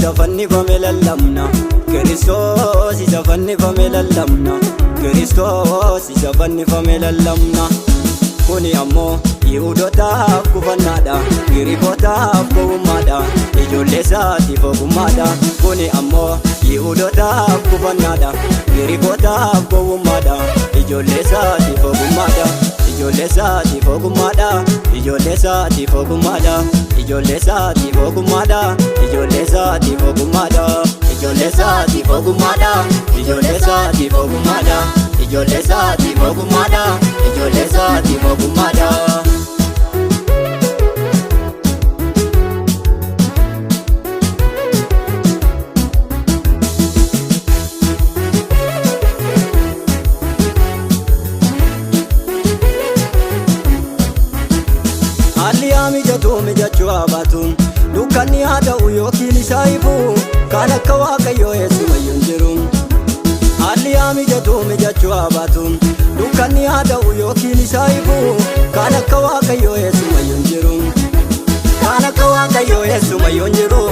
isa fannifame lallabna. Kiristoos isa fannifame lallabna. Kiristoos isa fannifame lallabna. Kuni ammoo Yihuudootaaf kufannaadha, Giriikotaaf gowwummaadha, ijoollee isaatiif ogummaadha. Kuni ammoo Yihuudootaaf kufannaadha, Giriikotaaf gowwummaadha, ijoollee isaatiif ogummaadha. Ijoollee isaatiif ogummaadha, ijoollee isaatiif ogummaadha, ijoollee isaatiif ogummaadha, ijoollee isaatiif ogummaadha, ijoollee isaatiif ogummaadha, ijoollee isaatiif ogummaadha, ijoollee isaatiif ogummaadha, ijoollee isaatiif ogummaadha. Mijachuu habaatuun dukkanni haa ta'u yookiin isaa ifu kan akka Waaqayyoo eessumayyuu hin jiru. Haalli haa mijachuu habaatuun dukkanni haa ta'u yookiin isaa ifu kan akka Waaqayyoo eessumayyuu hin jiru. Kan akka Waaqayyoo eessumayyuu hin jiru.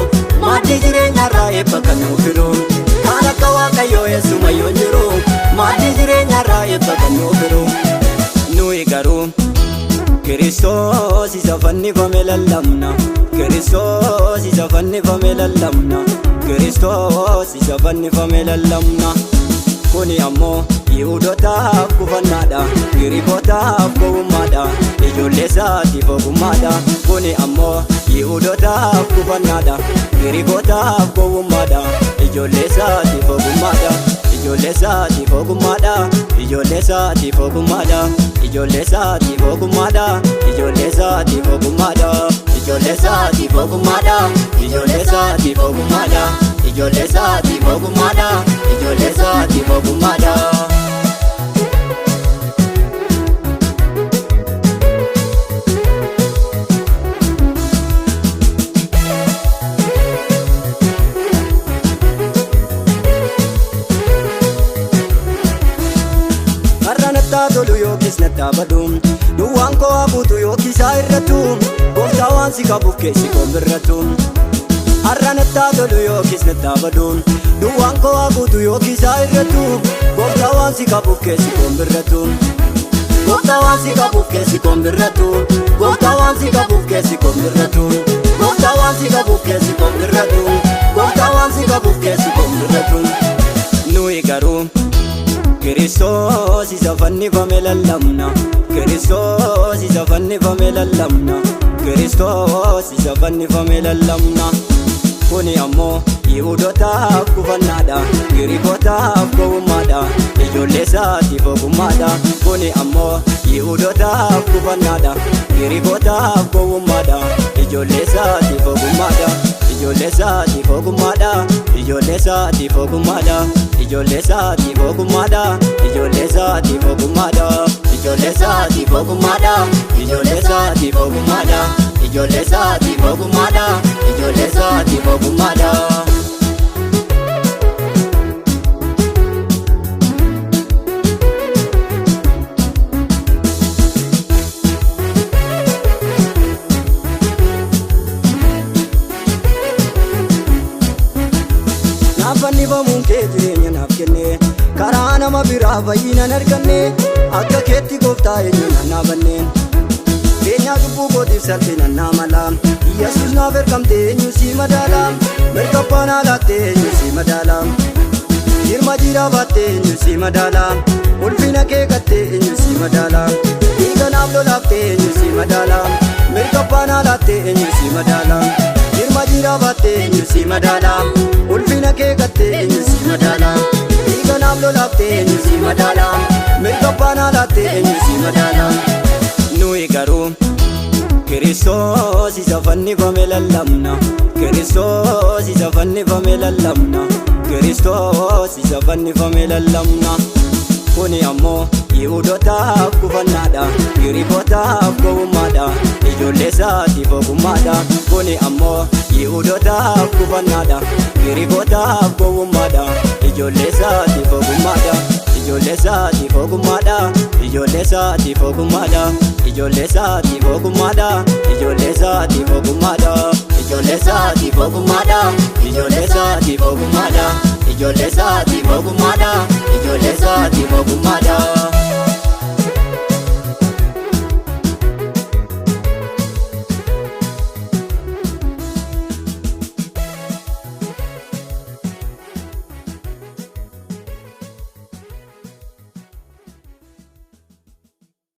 Maaddii jireenyaarraa eebba kan nuuf fidu. Kan akka Waaqayyoo eessumayyuu hin jiru. Maaddii jireenyaarraa eebba kan nuuf fidu. Nuyi garuu Kiristoos isa fannifame lallabna. Kiristoos isa fannifame lallabna. Kiristoos isa fannifame lallabna. Kuni ammoo Yihuudootaaf kufannaadha, Giriikotaaf gowwummaadha, ijoollee isaatiif ogummaadha. Kuni ammoo Yihuudootaaf kufannaadha, Giriikotaaf gowwummaadha, ijoollee isaatiif ogummaadha. Ijoollee isaatiif ogummaadha, ijoollee isaatiif ogummaadha, ijoollee isaatiif ogummaadha, ijoollee isaatiif ogummaadha, ijoollee isaatiif ogummaadha, ijoollee isaatiif ogummaadha, ijoollee isaatiif ogummaadha, ijoollee isaatiif ogummaadha. Tolu yookiis nattaa badu duwwaan koo haguutu yookiis haa irratu gooftaa waan si qabuuf keessi koon birratu. Har'a nattaa tolu yookiis nattaa badu duwwaan koo haguutu yookiis haa irratu gooftaa waan si qabuuf keessi koon birratu. Gooftaa waan si qabuuf keessi koon birratu. Gooftaa waan si qabuuf keessi koon birratu. Gooftaa waan si qabuuf keessi koon birratu. Gooftaa waan si qabuuf keessi koon birratu. Nuyi garuu Kiristoos isa fannifame lallabna. Kiristoos isa fannifame lallabna. Kiristoos isa fannifame lallabna. Kuni ammoo Yihuudootaaf kufannaadha, Giriikotaaf gowwummaadha, ijoollee isaatiif ogummaadha. Kuni ammoo Yihuudootaaf kufannaadha, Giriikotaaf gowwummaadha, ijoollee isaatiif ogummaadha. Ijoollee isaatiif ogummaadha, ijoollee isaatiif ogummaadha, ijoollee isaatiif ogummaadha, ijoollee isaatiif ogummaadha, ijoollee isaatiif ogummaadha, ijoollee isaatiif ogummaadha, ijoollee isaatiif ogummaadha, ijoollee isaatiif ogummaadha. Fannifamuun kee jireenya naaf kenne karaa nama biraa fayyinaan arganne akka keetti gooftaa eenyuun annaabanne. Beenyaa cubbuu kootiif salphina naa mala Yesuus naaf ergamte eenyu si madaala. Mirga baanaa laatte eenyu si madaala. Jirma jiraa baatte eenyu si madaala. Ulfina kee gatte eenyu si madaala. Dhiiga naaf lolaafte eenyu si madaala. Mirga baanaa laatte eenyu si madaala. Jirma jiraa baatte eenyu si madaala. Ulfina kee gatte eenyu si madaala. Dhiiga naaf lolaafte eenyu si madaala. Mirga baanaa laatte eenyu si madaala. Nuyi garuu Kiristoos isa fannifame lallabna. Kiristoos isa fannifame lallabna. Kiristoos isa fannifame lallabna. Kuni ammoo Yihuudootaaf kufannaadha, Giriikotaaf gowwummaadha, ijoollee isaatiif ogummaadha. Kuni ammoo Yihuudootaaf kufannaadha, Giriikotaaf gowwummaadha, ijoollee isaatiif ogummaadha, ijoollee isaatiif ogummaadha, ijoollee isaatiif ogummaadha, ijoollee isaatiif ogummaadha, ijoollee isaatiif ogummaadha. ijoollee isaatiif ogummaadha ijoollee isaatiif ogummaadha ijoollee isaatiif ogummaadha ijoollee isaatiif ogummaadha.